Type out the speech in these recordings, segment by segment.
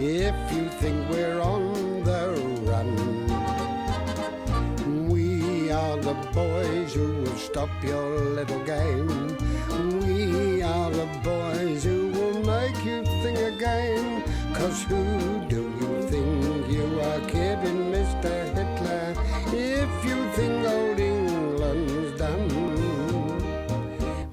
if you think we're on the run. We are the boys who will stop your little game. We are the boys who will make you think again. 'Cause who do you think you are kidding, Mr. Hitler, if you think old England's done?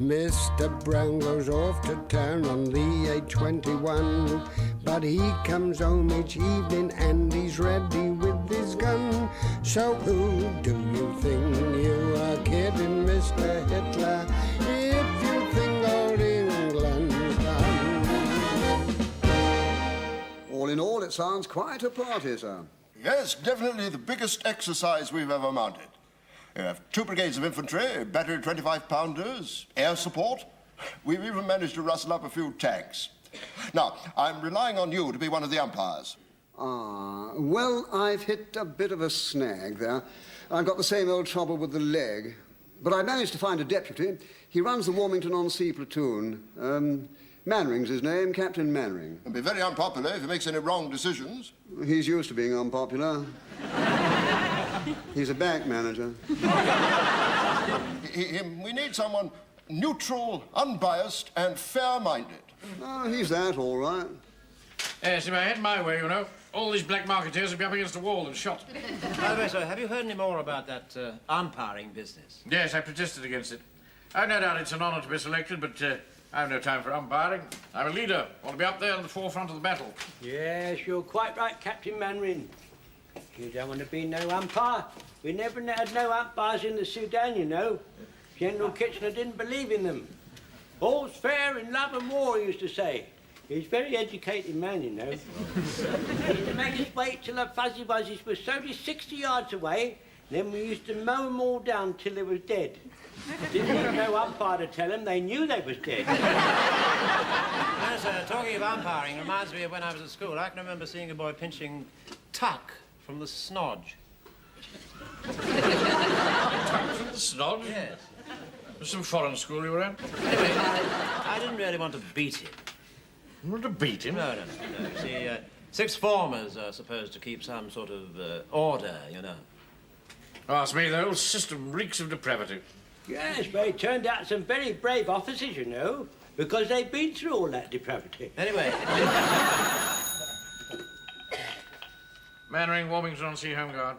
Mr. Brown goes off to town on the A21, but he comes home each evening and he's ready with his gun. So who do you think you are kidding, Mr. Hitler, if you think old England's done? All in all, it sounds quite a party, sir. Yes, definitely the biggest exercise we've ever mounted. We have 2 brigades of infantry, battery 25-pounders, air support. We've even managed to rustle up a few tanks. Now, I'm relying on you to be one of the umpires. Well, I've hit a bit of a snag there. I've got the same old trouble with the leg. But I managed to find a deputy. He runs the Warmington on-sea platoon. Mannering's his name, Captain Mannering. He'll be very unpopular if he makes any wrong decisions. He's used to being unpopular. He's a bank manager. We need someone neutral, unbiased, and fair-minded. Oh, he's that, all right. Yes, if I had my way, you know, all these black marketeers would be up against the wall and shot. By the way, sir, have you heard any more about that umpiring business? Yes, I protested against it. I've no doubt it's an honour to be selected, but I have no time for umpiring. I'm a leader. I want to be up there in the forefront of the battle. Yes, you're quite right, Captain Mannering. You don't want to be no umpire. We never had no umpires in the Sudan, you know. General Kitchener didn't believe in them. All's fair in love and war, he used to say. He's a very educated man, you know. He used to make us wait till the fuzzy wuzzies were only 60 yards away, then we used to mow them all down till they was dead. Didn't need no umpire to tell them, they knew they was dead. No, sir, talking of umpiring reminds me of when I was at school. I can remember seeing a boy pinching tuck from the snodge. Tuck from the snodge? Yes. There's some foreign school you were at? Anyway, I didn't really want to beat him. You want to beat him? No. See, sixth formers are supposed to keep some sort of order, you know. Ask me, the whole system reeks of depravity. Yes, but it turned out some very brave officers, you know, because they've been through all that depravity. Anyway. Mannering, Warmington on-sea Home Guard.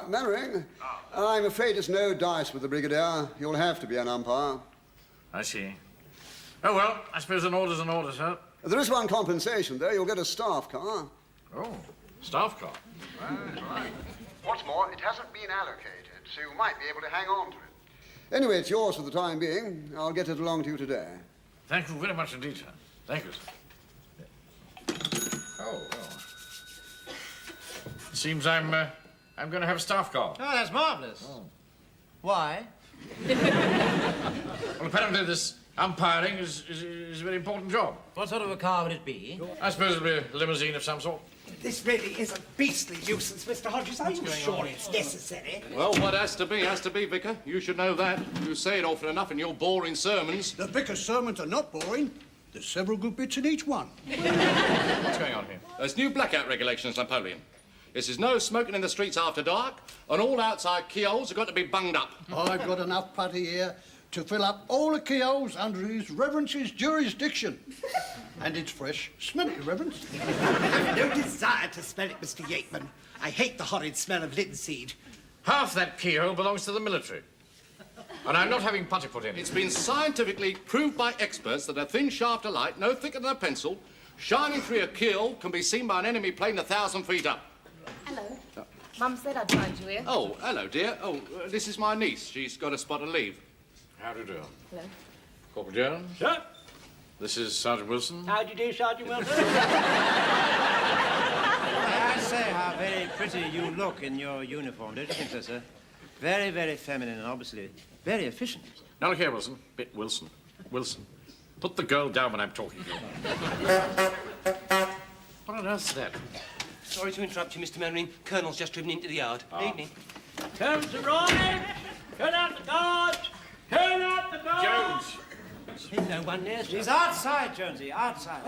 Mannering, I'm afraid it's no dice with the Brigadier. You'll have to be an umpire. I see. Oh, well, I suppose an order's an order, sir. There is one compensation, though. You'll get a staff car. Oh, staff car. Right. What's more, it hasn't been allocated, so you might be able to hang on to it. Anyway, it's yours for the time being. I'll get it along to you today. Thank you very much indeed, sir. Thank you, sir. Oh, well. It seems I'm going to have a staff car. Oh, that's marvellous. Oh. Why? Well, apparently this umpiring is a very important job. What sort of a car would it be? I suppose it'll be a limousine of some sort. This really is a beastly nuisance, Mr. Hodges. Are you sure it's necessary? Well, what has to be, Vicar. You should know that. You say it often enough in your boring sermons. The Vicar's sermons are not boring. There's several good bits in each one. What's going on here? There's new blackout regulations, Napoleon. This is no smoking in the streets after dark, and all outside keyholes have got to be bunged up. I've got enough putty here to fill up all the keyholes under His Reverence's jurisdiction. And it's fresh. Smell it, Your Reverence. I've no desire to smell it, Mr. Yateman. I hate the horrid smell of linseed. Half that keyhole belongs to the military. And I'm not having putty put in. It's been scientifically proved by experts that a thin shaft of light, no thicker than a pencil, shining through a keyhole can be seen by an enemy plane 1,000 feet up. Hello. Mum said I'd find you here. Oh, hello, dear. This is my niece. She's got a spot of leave. How do you do? Hello. Corporal Jones? Sir? This is Sergeant Wilson. How do you do, Sergeant Wilson? I say how very pretty you look in your uniform, don't you think so, sir? Very, very feminine and obviously very efficient. Now, look here, Wilson. Wilson. Put the girl down when I'm talking to you. What on earth's that? Sorry to interrupt you, Mr. Mannering. Colonel's just driven into the yard. Evening. Turn to right. Turn out the guards. Turn out the guards. Jones. Hello, no one there, sir. He's outside, Jonesy, outside.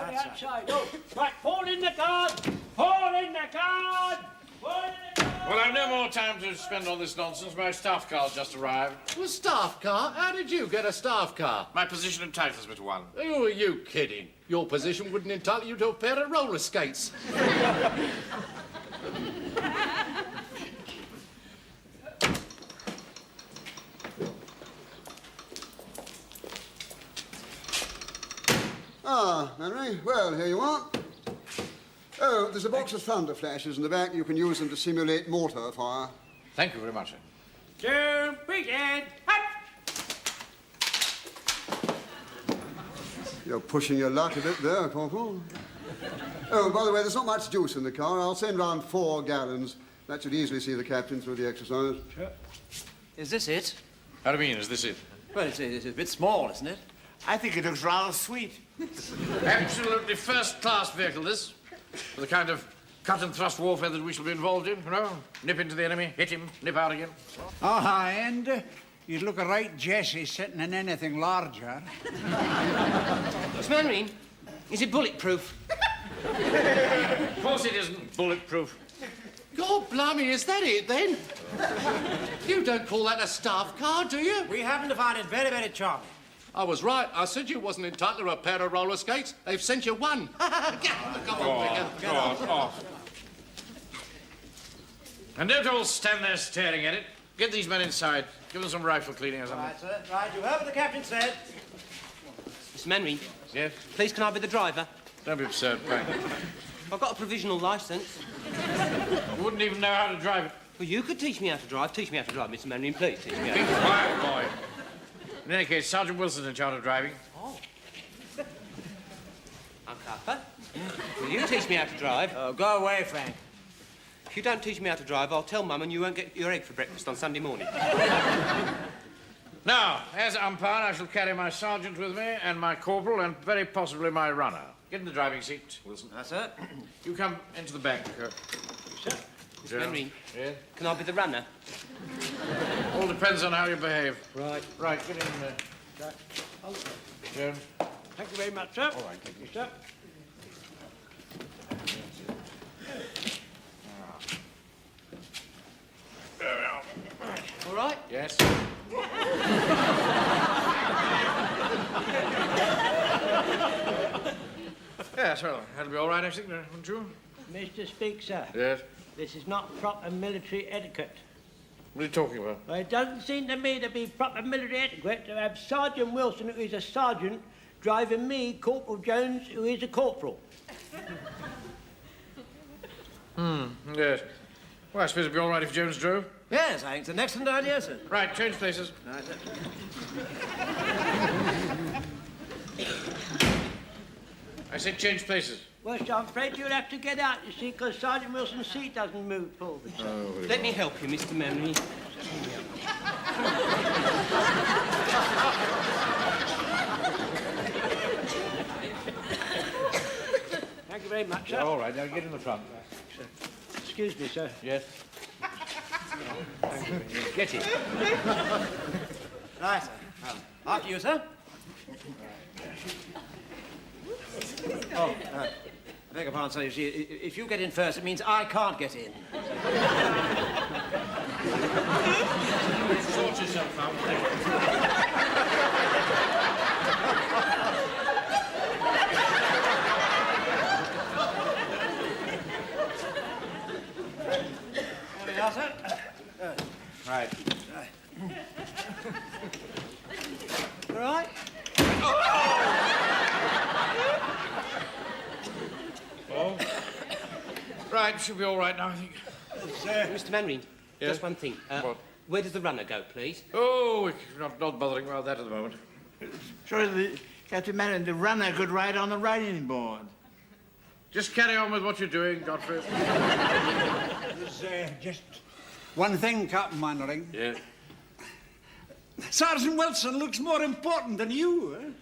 Oh, right, fall in the guard! Fall in the guard! Fall in the guard! Well, I've no more time to spend on this nonsense. My staff car's just arrived. Well, staff car? How did you get a staff car? My position entitles me to one. Who are you kidding? Your position wouldn't entitle you to a pair of roller skates. Ah, Henry. Well, here you are. Oh, there's a box of thunder flashes in the back. You can use them to simulate mortar fire. Thank you very much, sir. To begin. You're pushing your luck a bit there, Corporal. Oh, by the way, there's not much juice in the car. I'll send round 4 gallons. That should easily see the captain through the exercise. Sure. Is this it? How do you mean, is this it? Well, it's a bit small, isn't it? I think it looks rather sweet. Absolutely first-class vehicle, this. For the kind of cut-and-thrust warfare that we shall be involved in, you know? Nip into the enemy, hit him, nip out again. Oh, hi, and you'd look a right Jessie sitting in anything larger. Miss Manring, is it bulletproof? Of course it isn't bulletproof. God blimey, is that it, then? You don't call that a staff car, do you? We happen to find it very, very charming. I was right. I said you wasn't entitled to a pair of roller skates. They've sent you one. Come on, Wigan. Off. And don't all stand there staring at it. Get these men inside. Give them some rifle cleaning or something. Right, sir. Right, you heard what the captain said. Miss Manring, Yes? please can I be the driver? Don't be absurd, Frank. I've got a provisional licence. You wouldn't even know how to drive it. Well, you could teach me how to drive. Teach me how to drive, Mr. Manring, please. Teach me how Be to drive. quiet, boy. In any case, Sergeant Wilson's in charge of driving. Oh. Uncle Harper, will you teach me how to drive? Oh, go away, Frank. If you don't teach me how to drive, I'll tell Mum and you won't get your egg for breakfast on Sunday morning. Now, as umpire, I shall carry my sergeant with me and my corporal and very possibly my runner. Get in the driving seat, Wilson. Yes, sir. You come into the back. Sir. Miss Manring, Yes? can I be the runner? All depends on how you behave. Right. Right, get in there. Jones. Thank you very much, sir. All right, thank you, sir. All right? Yes. Yes, well, that'll be all right, I think, wouldn't you? Mr. Speaker, sir. Yes. This is not proper military etiquette. What are you talking about? Well, it doesn't seem to me to be proper military etiquette to have Sergeant Wilson, who is a sergeant, driving me, Corporal Jones, who is a corporal. Yes. Well, I suppose it'd be all right if Jones drove. Yes, I think it's an excellent idea, sir. Right, change places. Right, sir. I said change places. Well, sir, I'm afraid you'll have to get out, you see, because Sergeant Wilson's seat doesn't move forward. Let me help you, Mr. Manring. Thank you very much, sir. Yeah, all right, now get in the front. Excuse me, sir. Yes. Get it. Right, sir. After you, sir. Oh, I beg your pardon, sir. You see, if you get in first, it means I can't get in. Sort yourself out. There we are, sir. Right. All right? Oh. Right, should be all right now, I think. Mr. Manring, Yes? just one thing. What? Where does the runner go, please? Oh, we're not bothering about that at the moment. Surely, Captain Manning, the runner could ride on the riding board. Just carry on with what you're doing, Godfrey. There's just one thing, Captain Mannering. Yeah. Sergeant Wilson looks more important than you,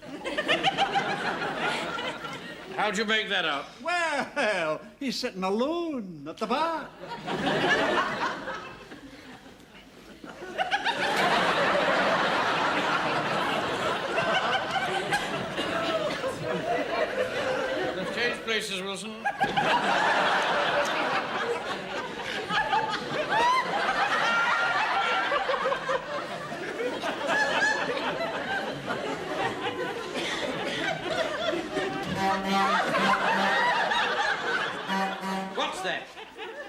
How'd you make that out? Well, he's sitting alone at the bar. Mrs. Wilson. What's that?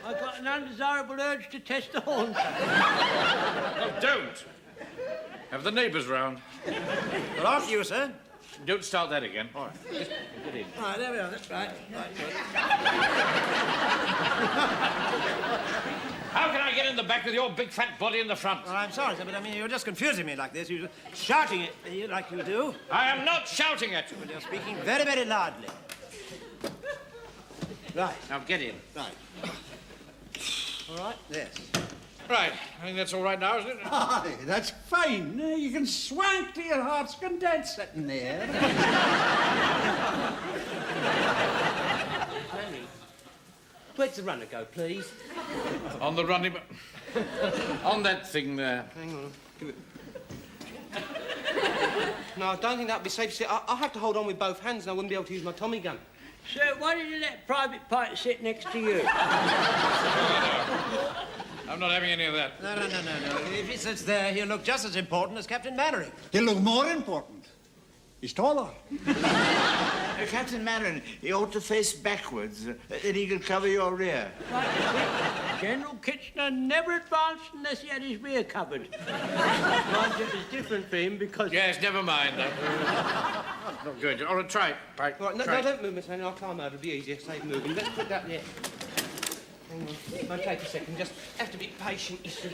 I've got an undesirable urge to test the horn. Oh, don't. Have the neighbours round. Well, after you, sir. Don't start that again. All right. Just get in. All right, there we are. That's right. How can I get in the back with your big fat body in the front? Well, I'm sorry, sir, but I mean, you're just confusing me like this. You're shouting at me like you do. I am not shouting at you. But you're speaking very, very loudly. Right. Now get in. Right. All right? Yes. Right. I think that's all right now, isn't it? Aye, that's fine. You can swank to your heart's content sitting there. Henry, where's the runner go, please? On the running... on that thing there. Hang on. Give it... No, I don't think that'd be safe. See, I'll have to hold on with both hands and I wouldn't be able to use my Tommy gun. Sir, why did you let Private Pike sit next to you? I'm not having any of that. No. If he sits there, he'll look just as important as Captain Mannering. He'll look more important. He's taller. Captain Mannering, he ought to face backwards, then he could cover your rear. General Kitchener never advanced unless he had his rear covered. Mind you, it was different for him because... Yes, never mind. I'm not going to. All right, try it, Pike. Right, no, Try it. don't move, Miss Henry. I'll climb over. It'll be easier. Save moving. Let's put that there. Hang on. It might take a second. Just have to be patient, you see.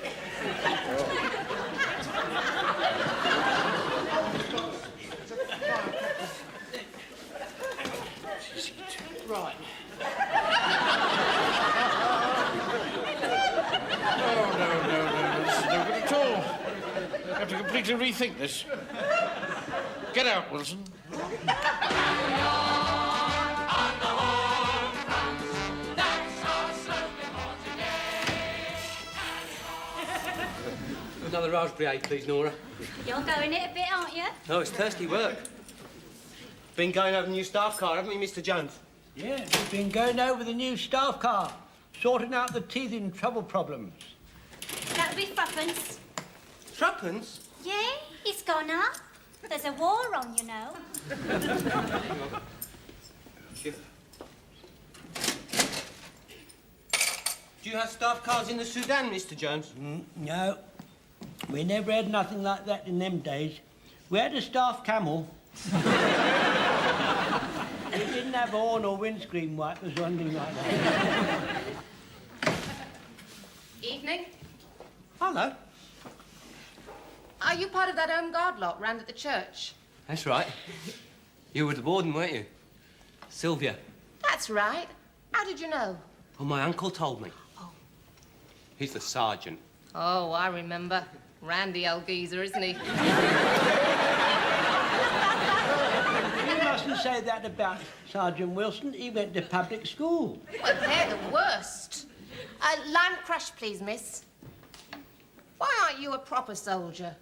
Right. No. This is no good at all. I have to completely rethink this. Get out, Wilson. Another raspberry egg, please, Nora. You're going it a bit, aren't you? Oh, it's thirsty work. Been going over the new staff car, haven't we, Mr. Jones? Yeah, we've been going over the new staff car, sorting out the teething trouble problems. That'll be threepence. Threepence? Yeah, it's gone up. There's a war on, you know. Do you have staff cars in the Sudan, Mr. Jones? No, we never had nothing like that in them days. We had a staff camel. We didn't have a horn or windscreen wipers or anything like that. Evening. Hello. Are you part of that home guard lot round at the church? That's right. You were the warden, weren't you? Sylvia. That's right. How did you know? Well, my uncle told me. Oh. He's the sergeant. Oh, I remember. Randy old geezer, isn't he? You mustn't say that about Sergeant Wilson. He went to public school. Well, they're the worst. Lime crush, please, miss. Why aren't you a proper soldier?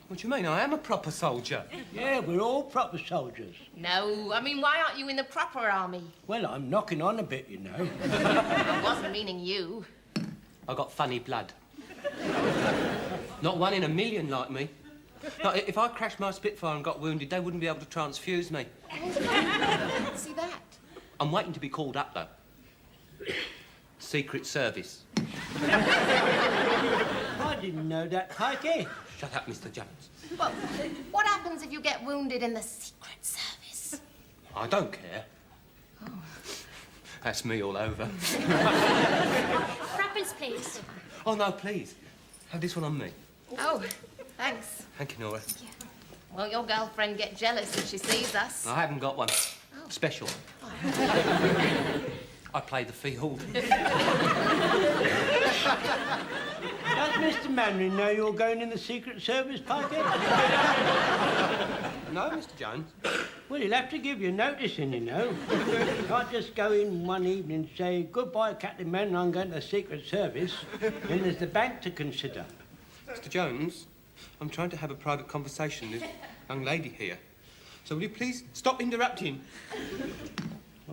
What do you mean? I am a proper soldier. Yeah, we're all proper soldiers. No, I mean, why aren't you in the proper army? Well, I'm knocking on a bit, you know. I wasn't meaning you. I got funny blood. Not one in a million like me. No, if I crashed my Spitfire and got wounded, they wouldn't be able to transfuse me. See that? I'm waiting to be called up, though. Secret Service. I didn't know that, Pikey. Shut up, Mr. Jones. Well, what happens if you get wounded in the Secret Service? I don't care. Oh. That's me all over. Threepence, please. Oh, no, please. Have this one on me. Oh, thanks. Thank you, Nora. Well, your girlfriend get jealous if she sees us. I haven't got one. Special. I play the field. Does Mr. Mannering know you're going in the Secret Service, Pikey? No, Mr. Jones. Well, he'll have to give you notice in, you know. You can't just go in one evening and say, goodbye, Captain Mannering, I'm going to the Secret Service. Then there's the bank to consider. Mr. Jones, I'm trying to have a private conversation with a young lady here. So will you please stop interrupting?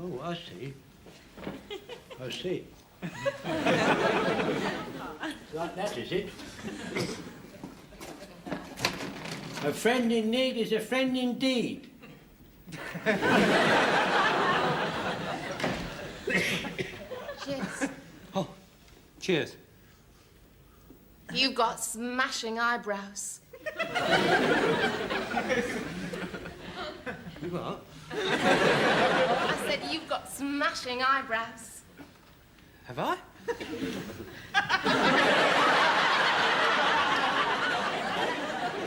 Oh, I see. I see. Like that, is it? A friend in need is a friend indeed. Cheers. Oh, cheers. You've got smashing eyebrows. What? I said you've got smashing eyebrows. Have I?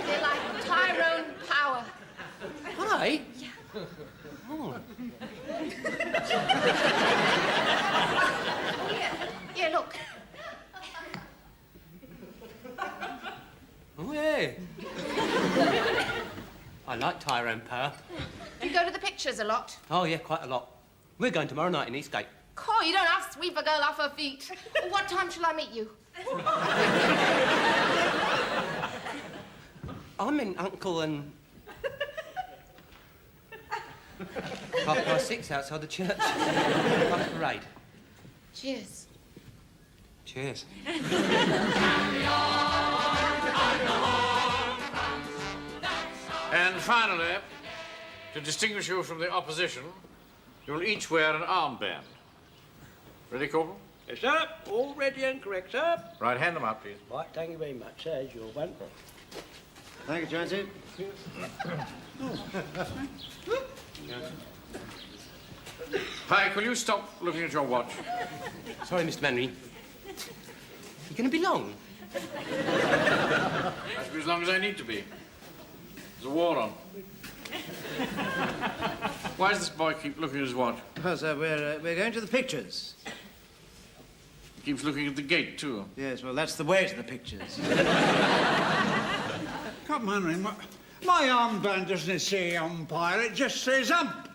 They're like Tyrone Power. I? Yeah. Oh. Yeah, look. Oh, yeah. I like Tyrone Power. You go to the pictures a lot. Oh, yeah, quite a lot. We're going tomorrow night in Eastgate. Oh, you don't have to sweep a girl off her feet. What time shall I meet you? I meant Uncle and... 6:30 outside the church. Past parade. Cheers. Cheers. And finally, to distinguish you from the opposition, you'll each wear an armband. Ready, Corporal? Yes, sir. All ready and correct, sir. Right, hand them up, please. Right, thank you very much, sir. As your one. Thank you, Jonesy. Pike, will you stop looking at your watch? Sorry, Mr. Manry. You going to be long? I should be as long as I need to be. There's a war on. Why does this boy keep looking at his watch? Oh, sir, we're going to the pictures. He keeps looking at the gate, too. Yes, well, that's the way to the pictures. Come on, Ring. My armband doesn't say umpire, it just says ump.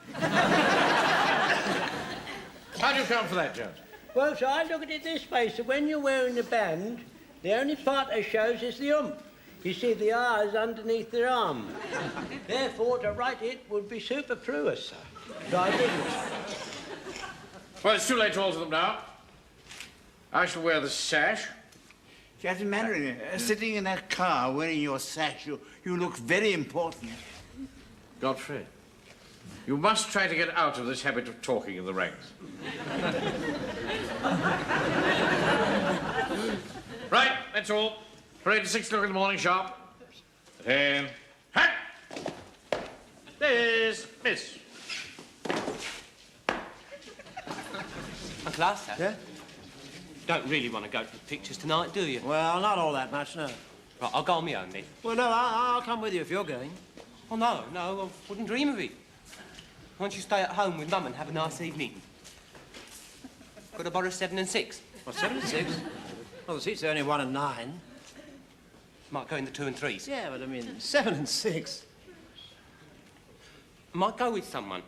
How do you account for that, Jones? Well, so I look at it this way. So when you're wearing the band, the only part that shows is the ump. You see the R is underneath the arm. Therefore, to write it would be superfluous, sir. So I didn't. Well, it's too late to alter them now. I shall wear the sash. Captain Mannering, sitting in that car wearing your sash, you look very important. Godfrey, you must try to get out of this habit of talking in the ranks. Right, that's all. Parade at 6 o'clock in the morning, sharp. 10. Hat! Dismiss. Uncle Arthur? Yeah? Don't really want to go to the pictures tonight, do you? Well, not all that much, no. Right, I'll go on my own then. Well, no, I'll come with you if you're going. Oh, no, I wouldn't dream of it. Why don't you stay at home with Mum and have a nice evening? Could I borrow 7 and 6? What, 7 and 6? Well, the seats are only 1 and 9. Might go in the 2 and 3s. Yeah, but I mean, 7 and 6. Might go with someone.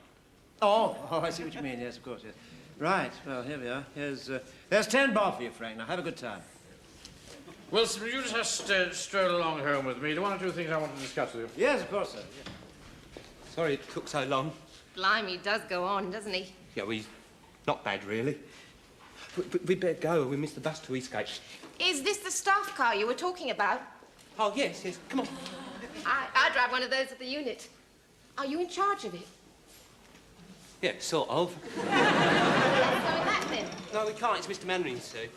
Oh, I see what you mean. Yes, of course, yes. Right, well, here we are. There's 10 bob for you, Frank. Now, have a good time. Wilson, will you just stroll along home with me? There are 1 or 2 things I want to discuss with you. Yes, of course, sir. Sorry it took so long. Blimey, he does go on, doesn't he? Yeah, well, he's not bad, really. We'd better go. We missed the bus to Eastgate. Is this the staff car you were talking about? Oh, yes. Come on. I drive one of those at the unit. Are you in charge of it? Yeah, sort of. Going back then? No, we can't. It's Mr. Mannering's, Sue.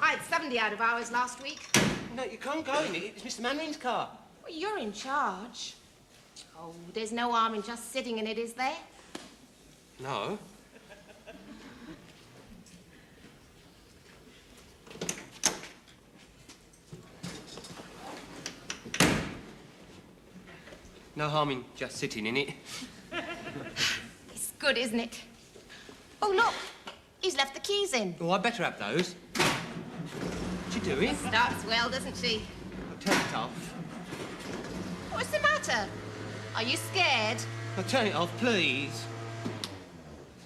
I had 70 out of hours last week. No, you can't go in it. It's Mr. Mannering's car. Well, you're in charge. Oh, there's no harm in just sitting in it, is there? No. No harm in just sitting in it. It's good, isn't it? Oh, look. He's left the keys in. Oh, I'd better have those. What's she doing? Starts well, doesn't she? Turn it off. What's the matter? Are you scared? Now, turn it off, please.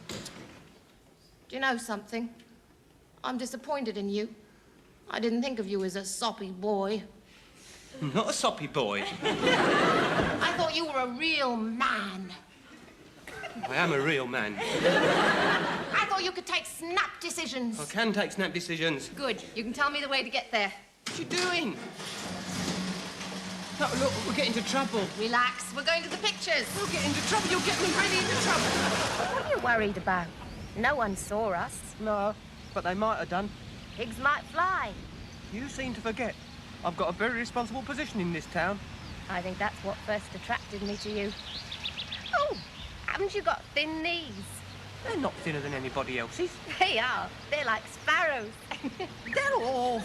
Do you know something? I'm disappointed in you. I didn't think of you as a soppy boy. Not a soppy boy. I thought you were a real man. I am a real man. I thought you could take snap decisions. I can take snap decisions. Good. You can tell me the way to get there. What you doing? No, look, we'll get into trouble. Relax. We're going to the pictures. We'll get into trouble. You'll get me really into trouble. What are you worried about? No one saw us. No, but they might have done. Pigs might fly. You seem to forget. I've got a very responsible position in this town. I think that's what first attracted me to you. Oh, haven't you got thin knees? They're not thinner than anybody else's. They are. They're like sparrows. They're all.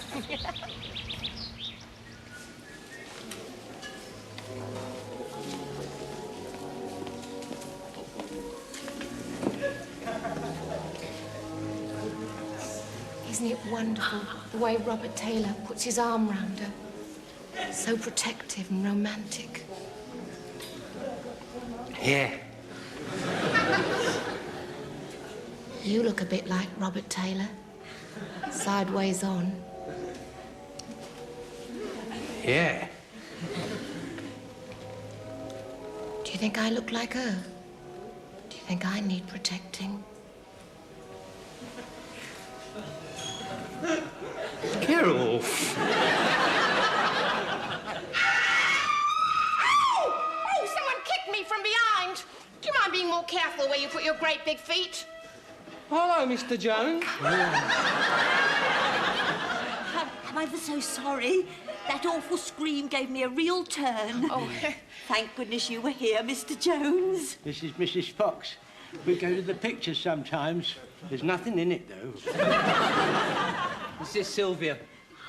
Isn't it wonderful, the way Robert Taylor puts his arm round her? So protective and romantic. Yeah. You look a bit like Robert Taylor. Sideways on. Yeah. Do you think I look like her? Do you think I need protecting? Carol. Oh, someone kicked me from behind. Do you mind being more careful where you put your great big feet? Hello, Mr. Jones. I'm ever so sorry. That awful scream gave me a real turn. Oh. Thank goodness you were here, Mr. Jones. This is Mrs. Fox. We go to the pictures sometimes. There's nothing in it, though. This is Sylvia.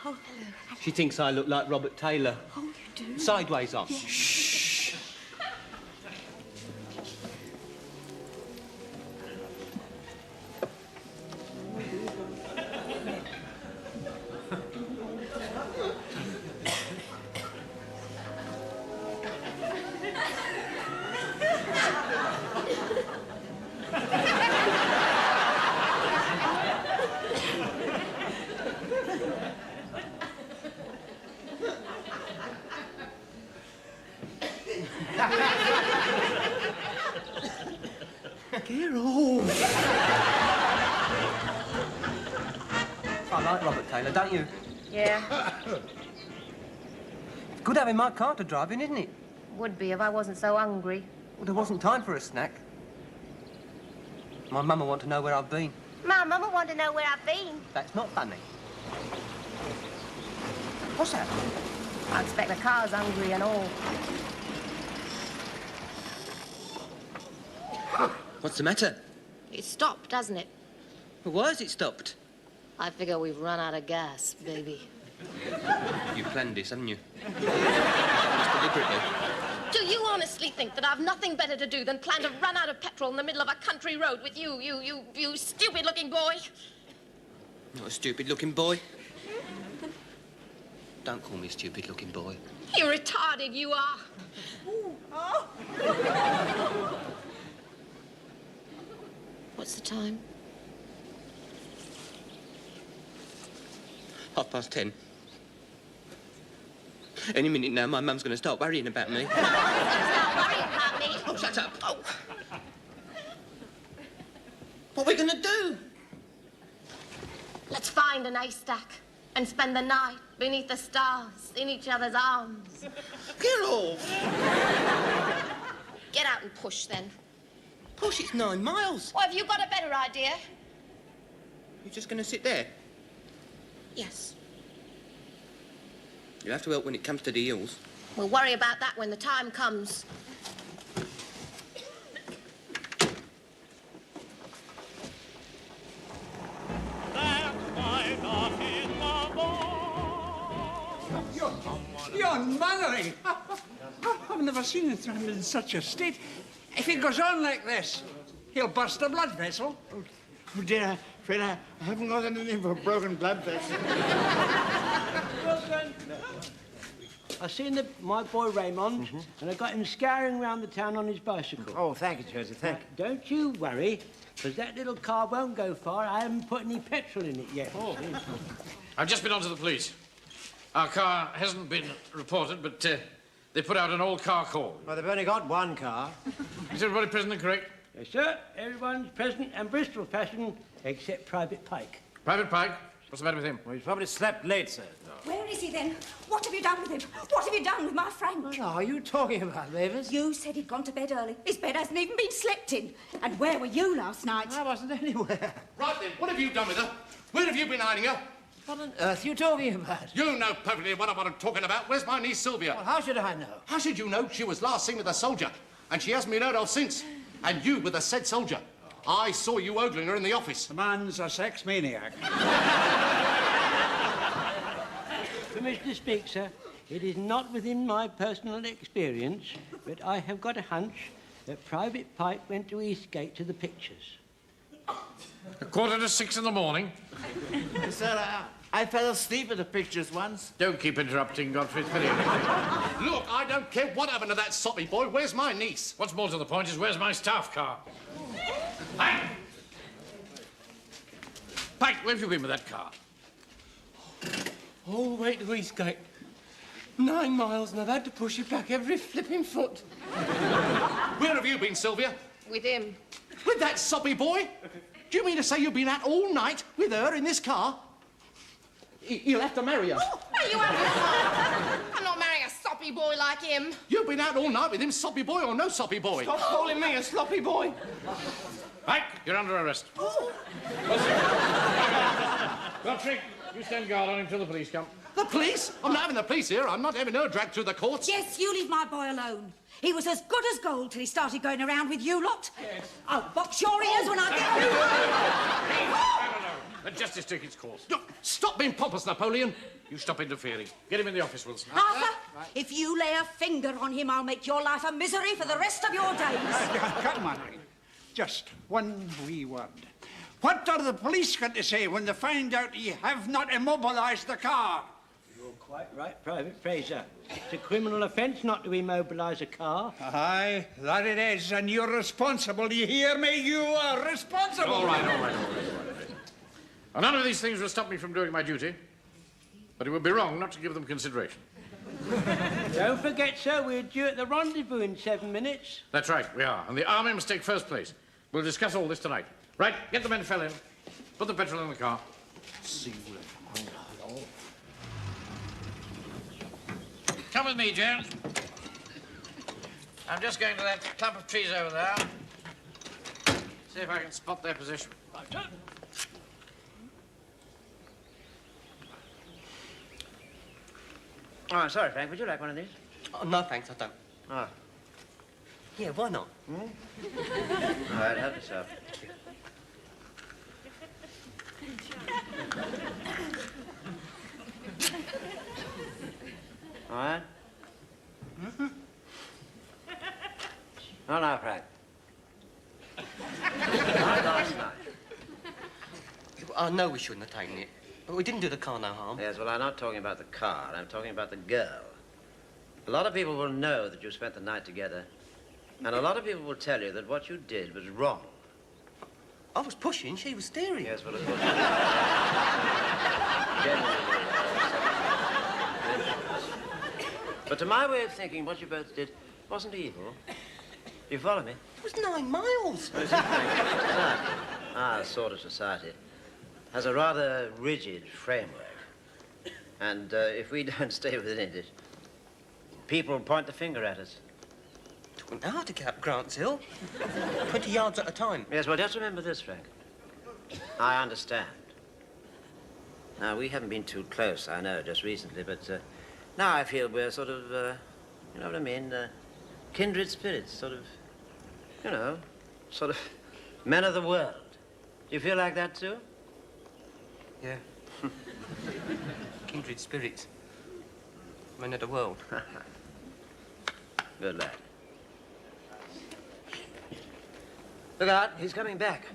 Oh, hello. She thinks I look like Robert Taylor. Oh, you do? Sideways on. Yes. Shh. I like Robert Taylor, don't you? Yeah, It's good having my car to drive in, isn't it? would be if I wasn't so hungry. Well, there wasn't time for a snack. My mum will want to know where I've been. My mum will want to know where I've been. That's not funny. What's that? I expect the car's hungry and all. What's the matter? It stopped, hasn't it? Well, why has it stopped? I figure we've run out of gas, baby. You planned this, haven't you? Just deliberately. Do you honestly think that I've nothing better to do than plan to run out of petrol in the middle of a country road with you stupid-looking boy? Not a stupid-looking boy. Don't call me a stupid-looking boy. You retarded, you are. What's the time? 10:30. Any minute now, my mum's going to start worrying about me. Stop worrying about me. Oh, shut up. Oh. What are we going to do? Let's find an haystack and spend the night beneath the stars in each other's arms. Get off. Get out and push, then. Push, it's 9 miles. Well, have you got a better idea? You're just going to sit there? Yes. You'll have to help when it comes to the hills. We'll worry about that when the time comes. You're mothering. I've never seen him in such a state. If he goes on like this, he'll burst a blood vessel. Oh, dear, Fred, I haven't got anything for a broken blood vessel. Wilson! I seen my boy Raymond, and I got him scouring around the town on his bicycle. Oh, thank you, Joseph, thank you. Don't you worry, because that little car won't go far. I haven't put any petrol in it yet. Oh. I've just been on to the police. Our car hasn't been reported, but they put out an all-car call. Well, they've only got one car. Is everybody present and correct? Yes, sir. Everyone's present and Bristol fashion, except Private Pike. Private Pike? What's the matter with him? Well, he's probably slept late, sir. Where is he then? What have you done with him? What have you done with my Frank? What are you talking about, Mavis? You said he'd gone to bed early. His bed hasn't even been slept in. And where were you last night? I wasn't anywhere. Right then, what have you done with her? Where have you been hiding her? What on earth are you talking about? You know perfectly what I'm talking about. Where's my niece Sylvia? Well, how should I know? How should you know? She was last seen with a soldier, and she hasn't been heard of since. And you with the said soldier. I saw you ogling her in the office. The man's a sex maniac. Permission to speak, sir. It is not within my personal experience, but I have got a hunch that Private Pike went to Eastgate to the pictures. 6:15 in the morning. Sir, I fell asleep at the pictures once. Don't keep interrupting, Godfrey. It's very irritating. Look, I don't care what happened to that soppy boy. Where's my niece? What's more to the point is, where's my staff car? Pike! Pike, where have you been with that car? All the way to Eastgate. 9 miles, and I've had to push it back every flipping foot. Where have you been, Sylvia? With him. With that soppy boy? Do you mean to say you've been out all night with her in this car? He'll have to marry her. Oh, are you having I'm not marrying a soppy boy like him. You've been out all night with him, soppy boy or no soppy boy? Stop calling me a sloppy boy. Pike, you're under arrest. Godfrey, you stand guard on him till the police come. The police? I'm not having the police here. I'm not having her dragged through the courts. Yes, you leave my boy alone. He was as good as gold till he started going around with you lot. Yes. I'll box your ears when I get you. Let justice take its course. Look, stop being pompous, Napoleon. You stop interfering. Get him in the office, Wilson. Arthur, if you lay a finger on him, I'll make your life a misery for the rest of your days. Come on, just one wee word. What are the police going to say when they find out ye have not immobilised the car? You're quite right, Private Fraser. It's a criminal offence not to immobilise a car. Aye, that it is, and you're responsible. Do you hear me? You are responsible. All right. And none of these things will stop me from doing my duty, but it would be wrong not to give them consideration. Don't forget, sir, we're due at the rendezvous in 7 minutes. That's right, we are. And the army must take first place. We'll discuss all this tonight. Right, get the men fell in. Put the petrol in the car. See where. Come with me, Jones. I'm just going to that clump of trees over there. See if I can spot their position. Oh, sorry, Frank. Would you like one of these? Oh, no, thanks, I don't. Oh. Yeah, why not? All right, help yourself. All right? Oh, no, Frank. Last night. I know we shouldn't have taken it, but we didn't do the car no harm. Yes, well, I'm not talking about the car. I'm talking about the girl. A lot of people will know that you spent the night together, and a lot of people will tell you that what you did was wrong. I was pushing, she was steering. Yes, well, of course. But to my way of thinking, what you both did wasn't evil. You follow me? It was 9 miles. Our sort of society has a rather rigid framework. And if we don't stay within it, people point the finger at us. It took an hour to get up Grant's Hill. 20 yards at a time. Yes, well, just remember this, Frank. I understand. Now, we haven't been too close, I know, just recently, but now I feel we're sort of, you know what I mean, kindred spirits, sort of, you know, sort of men of the world. Do you feel like that, too? Yeah. Kindred spirits. Men of the world. Good lad. Look out, he's coming back.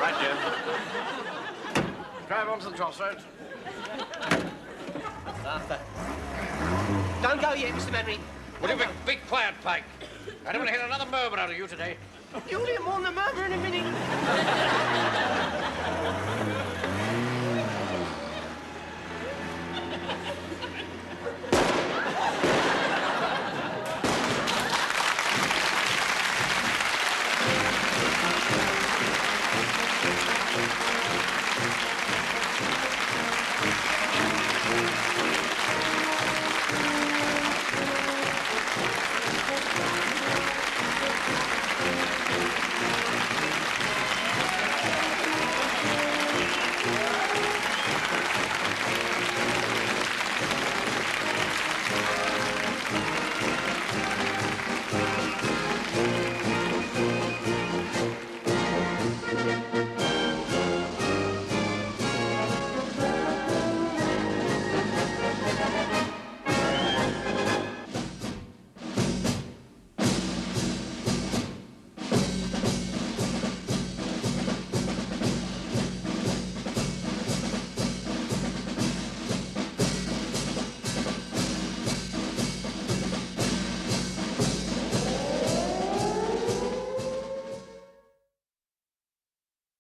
Right, Jim. Drive on to the crossroads. Arthur. Don't go yet, Mr. Manring. Will you be quiet, Pike? I don't want to hear another murmur out of you today. You'll hear more than a murmur in a minute. Thank you.